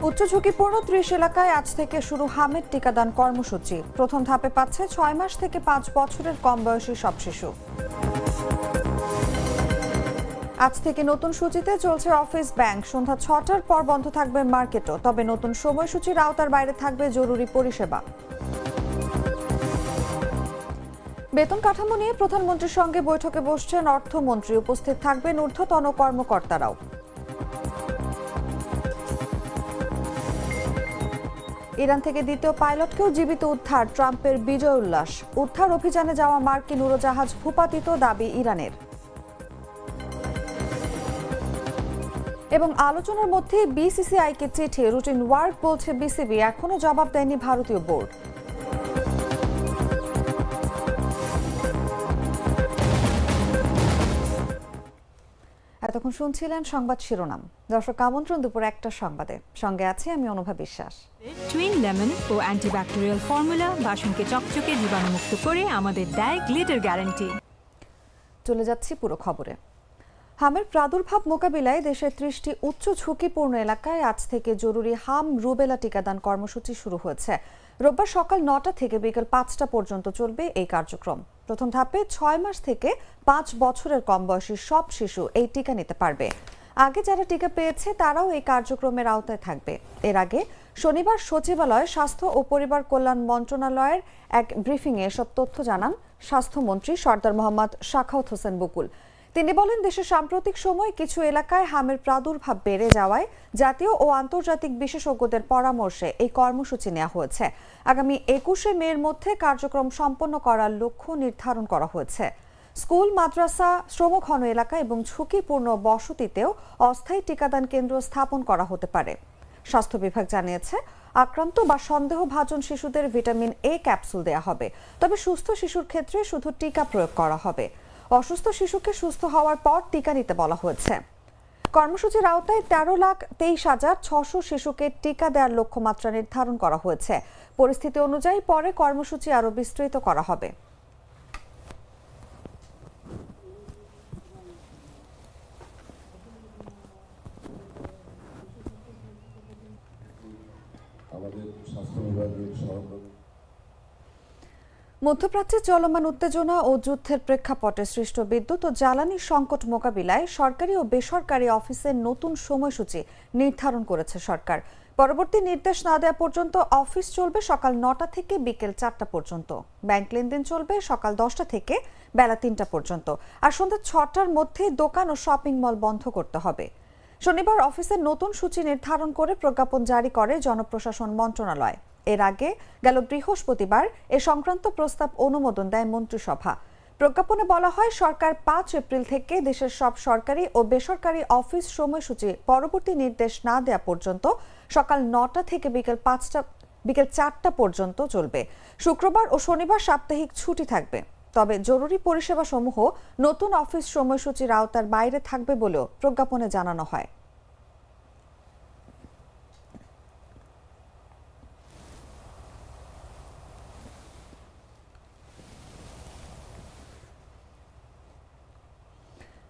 উচ্চ ঝুঁকিপূর্ণ ৩০ এলাকায় আজ থেকে শুরু হামের টিকাদান কর্মসূচি। প্রথম ধাপে পাচ্ছে ৬ মাস থেকে ৫ বছরের কম বয়সী সব শিশু। আজ থেকে নতুন সূচিতে চলছে অফিস, ব্যাংক। সন্ধ্যা ৬টার পর বন্ধ থাকবে মার্কেটও, তবে নতুন সময়সূচির আওতার বাইরে থাকবে জরুরি পরিষেবা। বেতন কাঠামো নিয়ে প্রধানমন্ত্রীর সঙ্গে বৈঠকে বসছেন অর্থমন্ত্রী। উপস্থিত থাকবেন ঊর্ধ্বতন কর্মকর্তারাও। ইরান থেকে দ্বিতীয় পাইলটকেও জীবিত উদ্ধার, ট্রাম্পের বিজয় উল্লাস। উদ্ধার অভিযানে যাওয়া মার্কিন উড়োজাহাজ ভূপাতিত, দাবি ইরানের। এবং আলোচনার মধ্যে বিসিসিআইকে চিঠি, রুটিন ওয়ার্ক বলছে বিসিবি, এখনো জবাব দেয়নি ভারতীয় বোর্ড। এতক্ষণ শুনছিলেন সংবাদ শিরোনাম। দর্শক, আমন্ত্রণ দুপুর ১টার সংবাদে। সঙ্গে আছে আমি অনুভা বিশ্বাস। টুইন লেমন ও অ্যান্টিব্যাকটেরিয়াল ফর্মুলা বাসনকে চকচকে জীবাণুমুক্ত করে আমাদের দেয় গ্লিটার গ্যারান্টি। চলে যাচ্ছি পুরো খবরে। হামের প্রাদুর্ভাব মোকাবিলায় দেশের ৩০টি উচ্চ ঝুঁকিপূর্ণ এলাকায় আজ থেকে জরুরি হাম রুবেলা টিকাদান কর্মসূচি শুরু হয়েছে। রোববার সকাল ৯টা থেকে বিকেল ৫টা পর্যন্ত চলবে এই কার্যক্রম। প্রথম ধাপে ৬ মাস থেকে ৫ বছরের কম বয়সী সব শিশু এই টিকা নিতে পারবে। আগে যারা টিকা পেয়েছে তারাও এই কার্যক্রমের আওতায় থাকবে। এর আগে শনিবার সচিবালয়ে স্বাস্থ্য ও পরিবার কল্যাণ মন্ত্রণালয়ের এক ব্রিফিংয়ে এসব তথ্য জানান স্বাস্থ্যমন্ত্রী সরদার মোহাম্মদ সাখাওয়াত হোসেন বকুল। তিনি বলেন, দেশের সাম্প্রতিক সময় কিছু এলাকায় হামের প্রাদুর্ভাব বেড়ে যাওয়ায় জাতীয় ও আন্তর্জাতিক বিশেষজ্ঞদের পরামর্শে এই কর্মসূচি নেওয়া হয়েছে। আগামী ২১শে মের মধ্যে কার্যক্রম সম্পন্ন করার লক্ষ্য নির্ধারণ করা হয়েছে। স্কুল, মাদ্রাসা, শ্রমঘন এলাকা এবং ঝুঁকিপূর্ণ বসতিতেও অস্থায়ী টিকাদান কেন্দ্র স্থাপন করা হতে পারে। স্বাস্থ্য বিভাগ জানিয়েছে, আক্রান্ত বা সন্দেহভাজন শিশুদের ভিটামিন এ ক্যাপসুল দেওয়া হবে, তবে সুস্থ শিশুর ক্ষেত্রে শুধু টিকা প্রয়োগ করা হবে। অসুস্থ শিশুকে সুস্থ হওয়ার পর টিকা নিতে বলা হয়েছে। কর্মসূচির আওতায় ১৩,২৩,৬০০ শিশুকে টিকা দেওয়ার লক্ষ্যমাত্রা নির্ধারণ করা হয়েছে। পরিস্থিতি অনুযায়ী পরে কর্মসূচি আরও বিস্তৃত করা হবে। মধ্যপ্রাচ্যে চলমান উত্তেজনা ও যুদ্ধের প্রেক্ষাপটে সৃষ্ট বিদ্যুৎ ও জ্বালানি সংকট মোকাবিলায় সরকারি ও বেসরকারি অফিসের নতুন সময়সূচি নির্ধারণ করেছে সরকার। পরবর্তী নির্দেশ না দেওয়া পর্যন্ত অফিস চলবে সকাল ৯টা থেকে বিকেল ৪টা পর্যন্ত। ব্যাংক লেনদেন চলবে সকাল ১০টা থেকে বেলা ৩টা পর্যন্ত। আর সন্ধ্যা ৬টার মধ্যে দোকান ও শপিং মল বন্ধ করতে হবে। শনিবার অফিসের নতুন সূচি নির্ধারণ করে প্রজ্ঞাপন জারি করে জনপ্রশাসন মন্ত্রণালয়। এর আগে গেল বৃহস্পতিবার এ সংক্রান্ত প্রস্তাব অনুমোদন দেয় মন্ত্রিসভা। প্রজ্ঞাপনে বলা হয়, সরকার ৫ এপ্রিল থেকে দেশের সব সরকারি ও বেসরকারি অফিস সময়সূচি পরবর্তী নির্দেশ না দেওয়া পর্যন্ত সকাল ৯টা থেকে বিকেল ৪টা পর্যন্ত চলবে। শুক্রবার ও শনিবার সাপ্তাহিক ছুটি থাকবে, তবে জরুরি পরিষেবা সমূহ নতুন অফিস সময়সূচির আওতার বাইরে থাকবে বলেও প্রজ্ঞাপনে জানানো হয়।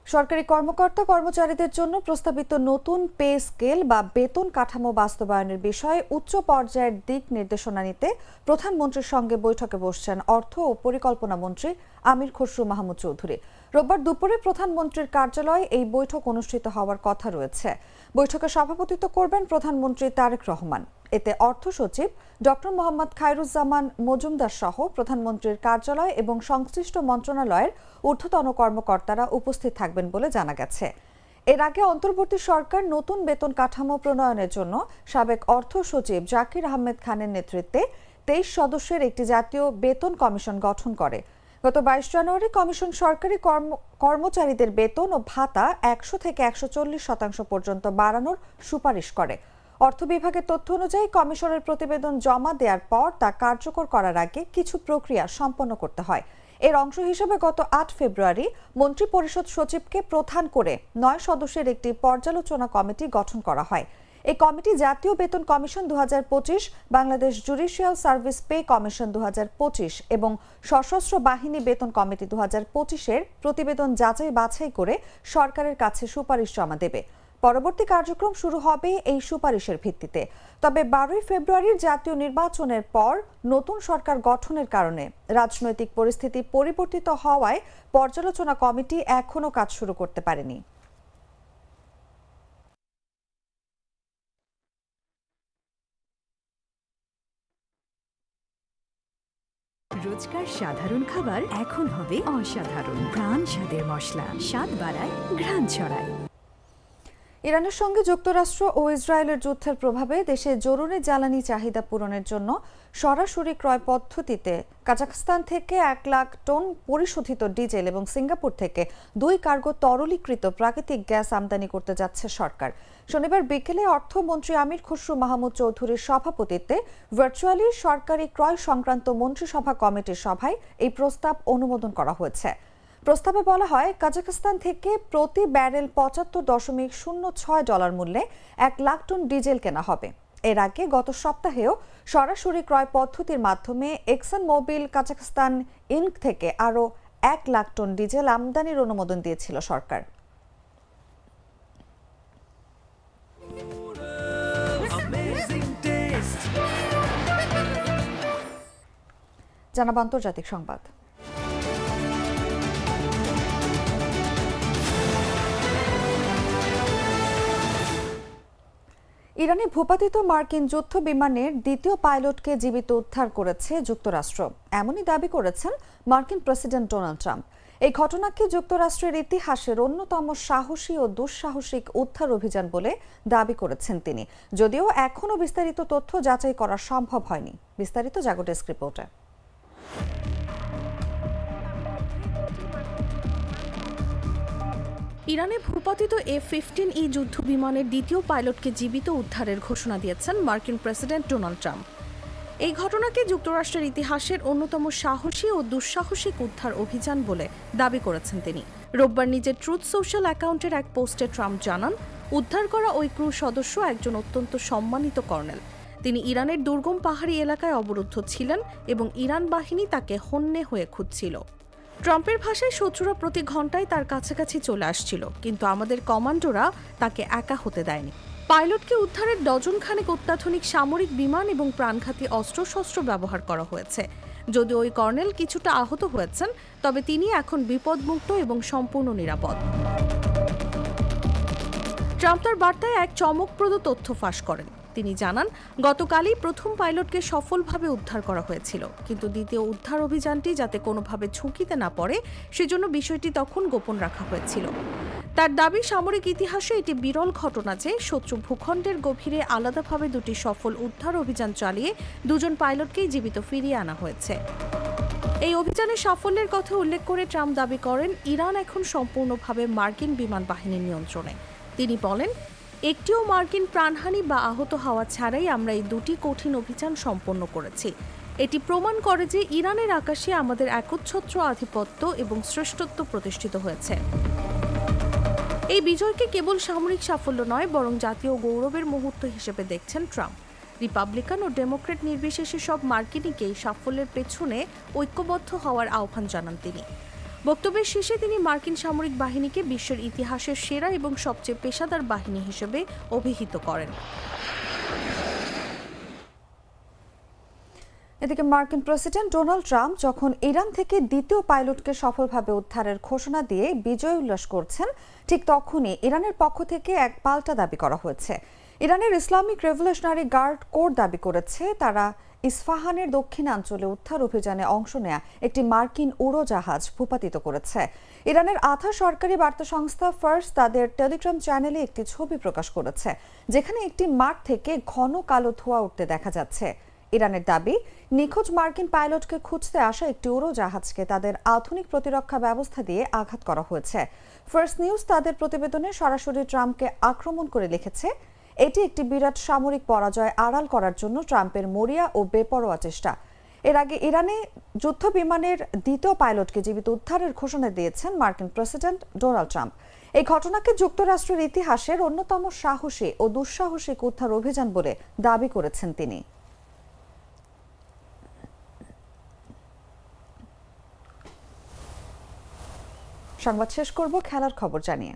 সরকারি কর্মকর্তা কর্মচারীদের জন্য প্রস্তাবিত নতুন পে স্কেল বা বেতন কাঠামো বাস্তবায়নের বিষয়ে উচ্চ পর্যায়ের দিক নির্দেশনা নিতে প্রধানমন্ত্রীর সঙ্গে বৈঠকে বসছেন অর্থ ও পরিকল্পনা মন্ত্রী আমির খসরু মাহমুদ চৌধুরী। রোববার দুপুরে প্রধানমন্ত্রীর কার্যালয়ে এই বৈঠক অনুষ্ঠিত হওয়ার কথা রয়েছে। বৈঠকে সভাপতিত্ব করবেন প্রধানমন্ত্রী তারেক রহমান। এতে অর্থ সচিব ডক্টর মোহাম্মদ খায়রুজ্জামান মজুমদার সহ প্রধানমন্ত্রীর কার্যালয় এবং সংশ্লিষ্ট মন্ত্রণালয়ের ঊর্ধ্বতন কর্মকর্তারা উপস্থিত থাকবেন বলে জানা গেছে। এর আগে অন্তর্বর্তী সরকার নতুন বেতন কাঠামো প্রণয়নের জন্য সাবেক অর্থ সচিব জাকির আহমেদ খানের নেতৃত্বে ২৩ সদস্যের একটি জাতীয় বেতন কমিশন গঠন করে। গত ২২ জানুয়ারি কমিশন সরকারি কর্মচারীদের বেতন ও ভাতা ১০০ থেকে ১৪০% পর্যন্ত বাড়ানোর সুপারিশ করে। অর্থ বিভাগের তথ্য অনুযায়ী কমিশনের প্রতিবেদন জমা দেওয়ার পর তা কার্যকর করার আগে কিছু প্রক্রিয়া সম্পন্ন করতে হয়। এর অংশ হিসেবে গত ৮ ফেব্রুয়ারি মন্ত্রিপরিষদ সচিবকে প্রধান করে ৯ সদস্যের একটি পর্যালোচনা কমিটি গঠন করা হয়। এই কমিটি জাতীয় বেতন commission ২০২৫, Bangladesh judicial service pay commission ২০২৫ এবং সশস্ত্র বাহিনী বেতন কমিটি ২০২৫-এর প্রতিবেদন যাচাই বাছাই করে সরকারের কাছে সুপারিশ জমা দেবে। পরবর্তী কার্যক্রম শুরু হবে এই সুপারিশের ভিত্তিতে। তবে 12ই ফেব্রুয়ারির জাতীয় নির্বাচনের পর নতুন সরকার গঠনের কারণে রাজনৈতিক পরিস্থিতি পরিবর্তিত হওয়ায় পর্যালোচনা কমিটি এখনও কাজ শুরু করতে পারেনি। রোজকার সাধারণ খাবার এখন হবে অসাধারণ। প্রাণ স্বাদের মশলা, স্বাদ বাড়ায়, ঘ্রাণ ছড়ায়। ইরানের সঙ্গে যুক্তরাষ্ট্র ও ইসরায়েলের যুদ্ধের প্রভাবে দেশে জরুরি জ্বালানি চাহিদা পূরণের জন্য সরাসরি ক্রয় পদ্ধতিতে কাজাখস্তান থেকে 1 লাখ টন পরিশোধিত ডিজেল এবং সিঙ্গাপুর থেকে 2 কার্গো তরলীকৃত প্রাকৃতিক গ্যাস আমদানি করতে যাচ্ছে সরকার। শনিবার বিকেলে অর্থমন্ত্রী আমির খসরু মাহমুদ চৌধুরীর সভাপতিত্বে ভার্চুয়ালি সরকারি ক্রয় সংক্রান্ত মন্ত্রিসভা কমিটির সভায় এই প্রস্তাব অনুমোদন করা হয়েছে। প্রস্তাবে বলা হয়, কাজাখস্তান থেকে প্রতি ব্যারেল $৫০.06 মূল্যে 1 লাখ টন ডিজেল কেনা হবে। এর আগে গত সপ্তাহেও সরাসরি ক্রয় পদ্ধতির মাধ্যমে এক্সন মোবিল কাজাখস্তান ইনক থেকে আরও 1 লাখ টন ডিজেল আমদানির অনুমোদন দিয়েছিল সরকার। জানাব আন্তর্জাতিক সংবাদ। ইরানে ভূপাতিত মার্কিন যুদ্ধ বিমানের দ্বিতীয় পাইলটকে জীবিত উদ্ধার করেছে যুক্তরাষ্ট্র, এমনই দাবি করেছেন মার্কিন প্রেসিডেন্ট ডোনাল্ড ট্রাম্প। এই ঘটনাকে যুক্তরাষ্ট্রের ইতিহাসের অন্যতম সাহসী ও দুঃসাহসিক উদ্ধার অভিযান বলে দাবি করেছেন তিনি, যদিও এখনও বিস্তারিত তথ্য যাচাই করা সম্ভব হয়নি। বিস্তারিত জাগো ডেস্ক রিপোর্টে। ইরানে ভূপাতিত F-15E যুদ্ধ বিমানের দ্বিতীয় পাইলটকে জীবিত উদ্ধারের ঘোষণা দিয়েছেন মার্কিন প্রেসিডেন্ট ডোনাল্ড ট্রাম্প। এই ঘটনাকে যুক্তরাষ্ট্রের ইতিহাসের অন্যতম সাহসী ও দুঃসাহসিক উদ্ধার অভিযান বলে দাবি করেছেন তিনি। রোববার নিজের ট্রুথ সোশ্যাল অ্যাকাউন্টের এক পোস্টে ট্রাম্প জানান, উদ্ধার করা ওই ক্রু সদস্য একজন অত্যন্ত সম্মানিত কর্নেল। তিনি ইরানের দুর্গম পাহাড়ি এলাকায় অবরুদ্ধ ছিলেন এবং ইরান বাহিনী তাকে হন্যে হয়ে খুঁজছিল। ট্রাম্পের ভাষায়, শত্রুরা প্রতি ঘন্টায় তার কাছাকাছি চলে আসছিল, কিন্তু আমাদের কমান্ডোরা তাকে একা হতে দেয়নি। পাইলটকে উদ্ধারের ডজনখানেক অত্যাধুনিক সামরিক বিমান এবং প্রাণঘাতী অস্ত্রশস্ত্র ব্যবহার করা হয়েছে। যদিও ওই কর্নেল কিছুটা আহত হয়েছেন, তবে তিনি এখন বিপদমুক্ত এবং সম্পূর্ণ নিরাপদ। ট্রাম্প তার বার্তায় এক চমকপ্রদ তথ্য ফাঁস করেন। তিনি জানান, গতকালই প্রথম পাইলটকে সফলভাবে উদ্ধার করা হয়েছিল, কিন্তু দ্বিতীয় উদ্ধার অভিযানটি যাতে কোনোভাবে ঝুঁকিতে না পড়ে সেজন্য বিষয়টি তখন গোপন রাখা হয়েছিল। তার দাবি, সামরিক ইতিহাসে এটি বিরল ঘটনা যে শত্রু ভূখণ্ডের গভীরে আলাদাভাবে দুটি সফল উদ্ধার অভিযান চালিয়ে দুজন পাইলটকেই জীবিত ফিরিয়ে আনা হয়েছে। এই অভিযানের সাফল্যের কথা উল্লেখ করে ট্রাম্প দাবি করেন, ইরান এখন সম্পূর্ণভাবে মার্কিন বিমান বাহিনীর নিয়ন্ত্রণে। তিনি বলেন, একটিও মার্কিন প্রাণহানি বা আহত হওয়া ছাড়াই আমরা এই দুটি কঠিন অভিযান সম্পন্ন করেছি। এটি প্রমাণ করে যে ইরানের আকাশে আমাদের একচ্ছত্র আধিপত্য এবং শ্রেষ্ঠত্ব প্রতিষ্ঠিত হয়েছে। এই বিজয়কে কেবল সামরিক সাফল্য নয়, বরং জাতীয় গৌরবের মুহূর্ত হিসেবে দেখছেন ট্রাম্প। রিপাবলিকান ও ডেমোক্রেট নির্বিশেষে সব মার্কিনীকে এই সাফল্যের পেছনে ঐক্যবদ্ধ হওয়ার আহ্বান জানান তিনি। বক্তব্যের শেষে তিনি মার্কিন সামরিক বাহিনীকে বিশ্বের ইতিহাসের সেরা এবং সবচেয়ে পেশাদার বাহিনী হিসেবে অভিহিত করেন। এদিকে মার্কিন প্রেসিডেন্ট ডোনাল্ড ট্রাম্প যখন ইরান থেকে দ্বিতীয় পাইলটকে সফলভাবে উদ্ধারের ঘোষণা দিয়ে বিজয় উল্লাস করছেন, ঠিক তখনই ইরানের পক্ষ থেকে এক পাল্টা দাবি করা হয়েছে। ইরানের ইসলামিক রেভলিউশনারি গার্ড কোর দাবি করেছে, তারা ইস্পাহানের দক্ষিণাঞ্চলে উদ্ধার অভিযানে অংশ নেয়া একটি মার্কিন উড়োজাহাজ ভূপাতিত করেছে। ইরানের আধা সরকারি বার্তা সংস্থা ফার্স তাদের টেলিগ্রাম চ্যানেলে একটি ছবি প্রকাশ করেছে, যেখানে একটি মাঠ থেকে ঘন কালো ধোঁয়া উঠতে দেখা যাচ্ছে। ইরানের দাবি, নিখোঁজ মার্কিন পাইলটকে খুঁজতে আসা একটি উড়োজাহাজকে তাদের আধুনিক প্রতিরক্ষা ব্যবস্থা দিয়ে আঘাত করা হয়েছে। ফার্স্ট নিউজ তাদের প্রতিবেদনে সরাসরি ট্রাম্পকে আক্রমণ করে লিখেছে, এটি একটি বিরাট সামরিক পরাজয় আড়াল করার জন্য ট্রাম্পের মরিয়া ও বেপরোয়া চেষ্টা। এর আগে ইরানে যুদ্ধ বিমানের দ্বিতীয় পাইলটকে জীবিত উদ্ধারের ঘোষণা দিয়েছেন মার্কিন প্রেসিডেন্ট ডোনাল্ড ট্রাম্প। এই ঘটনাকে যুক্তরাষ্ট্রের ইতিহাসের অন্যতম সাহসী ও দুঃসাহসিক উদ্ধার অভিযান বলে দাবি করেছেন তিনি। সংবাদ শেষ করব খেলার খবর জানিয়ে।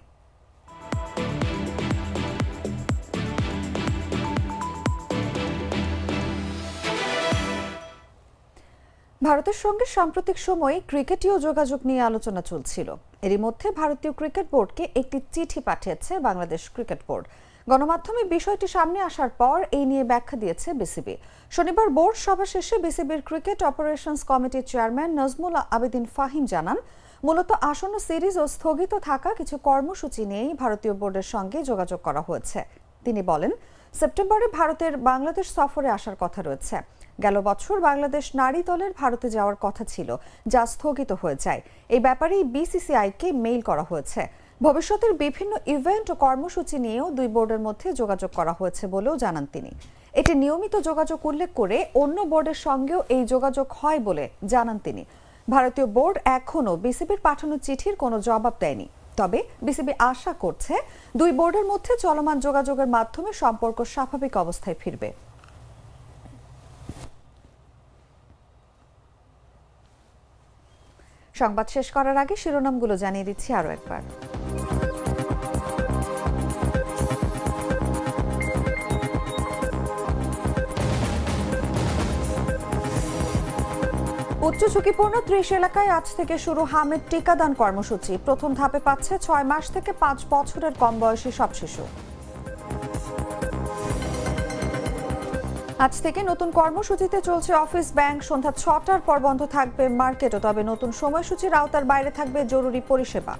ভারতের সঙ্গে সাম্প্রতিক সময়ে ক্রিকেটীয় যোগাযোগ নিয়ে আলোচনা চলছিল। এরই মধ্যে ভারতীয় ক্রিকেট বোর্ডকে একটি চিঠি পাঠিয়েছে বাংলাদেশ ক্রিকেট বোর্ড। গণমাধ্যমে বিষয়টি সামনে আসার পর এই নিয়ে ব্যাখ্যা দিয়েছে বিসিবি। শনিবার বোর্ড সভা শেষে বিসিবির ক্রিকেট অপারেশনস কমিটির চেয়ারম্যান নজমুল আবেদিন ফাহিম জানান, মূলত আসন্ন সিরিজ ও স্থগিত থাকা কিছু কর্মসূচি নিয়েই ভারতীয় বোর্ডের সঙ্গে যোগাযোগ করা হয়েছে। তিনি বলেন, সেপ্টেম্বরে ভারতের বাংলাদেশ সফরে আসার কথা রয়েছে। গেল বছর বাংলাদেশ নারী দলের ভারতে যাওয়ার কথা ছিল, যা স্থগিত হয়ে যায়। এই ব্যাপারেই বিসিসিআইকে মেইল করা হয়েছে। ভবিষ্যতের বিভিন্ন ইভেন্ট ও কর্মসূচি নিয়েও দুই বোর্ডের মধ্যে যোগাযোগ করা হয়েছে বলেও জানান তিনি। এটি নিয়মিত যোগাযোগ উল্লেখ করে অন্য বোর্ডের সঙ্গেও এই যোগাযোগ হয় বলে জানান তিনি। ভারতীয় বোর্ড এখনও বিসিবির পাঠানো চিঠির কোনো জবাব দেয়নি। তবে বিসিবি আশা করছে দুই বোর্ডের মধ্যে চলমান যোগাযোগের মাধ্যমে সম্পর্ক স্বাভাবিক অবস্থায় ফিরবে। সংবাদ শেষ করার আগে শিরোনামগুলো জানিয়ে দিচ্ছি আরও একবার। উচ্চ ঝুঁকিপূর্ণ ৩০ এলাকায় আজ থেকে শুরু হামের টিকাদান কর্মসূচি। প্রথম ধাপে পাচ্ছে ৬ মাস থেকে ৫ বছরের কম বয়সী সব শিশু। আজ থেকে নতুন কর্মসূচিতে চলছে অফিস, ব্যাংক। সন্ধ্যা ৬টার পর বন্ধ থাকবে মার্কেটও। তবে নতুন সময়সূচির আওতার বাইরে থাকবে জরুরি পরিষেবা।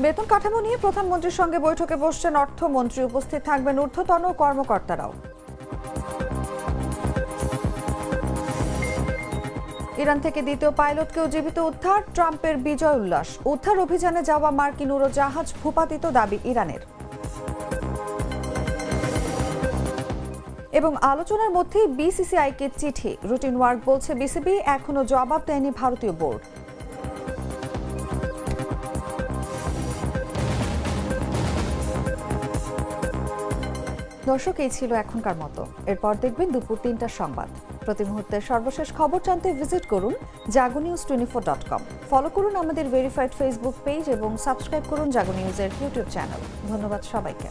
বেতন কাঠামো নিয়ে প্রধানমন্ত্রীর সঙ্গে বৈঠকে বসছেন অর্থমন্ত্রী। উপস্থিত থাকবেন ঊর্ধ্বতন কর্মকর্তারাও। ইরান থেকে দ্বিতীয় পাইলটকেও জীবিত উদ্ধার। ট্রাম্পের বিজয় উল্লাস। উদ্ধার অভিযানে যাওয়া মার্কিন উড়োজাহাজ ভূপাতিত দাবি ইরানের। এবং আলোচনার মধ্যেই বিসিসিআইকে চিঠি। রুটিন ওয়ার্ক বলছে বিসিবি, এখনো জবাব দেয়নি ভারতীয় বোর্ড। দর্শক, এই ছিল এখনকার মতো। এরপর দেখবেন দুপুর ৩টার সংবাদ। প্রতি মুহূর্তের সর্বশেষ খবর জানতে ভিজিট করুন jagonews24.com। ফলো করুন আমাদের ভেরিফাইড ফেসবুক পেজ এবং সাবস্ক্রাইব করুন জাগো নিউজের ইউটিউব চ্যানেল। ধন্যবাদ সবাইকে।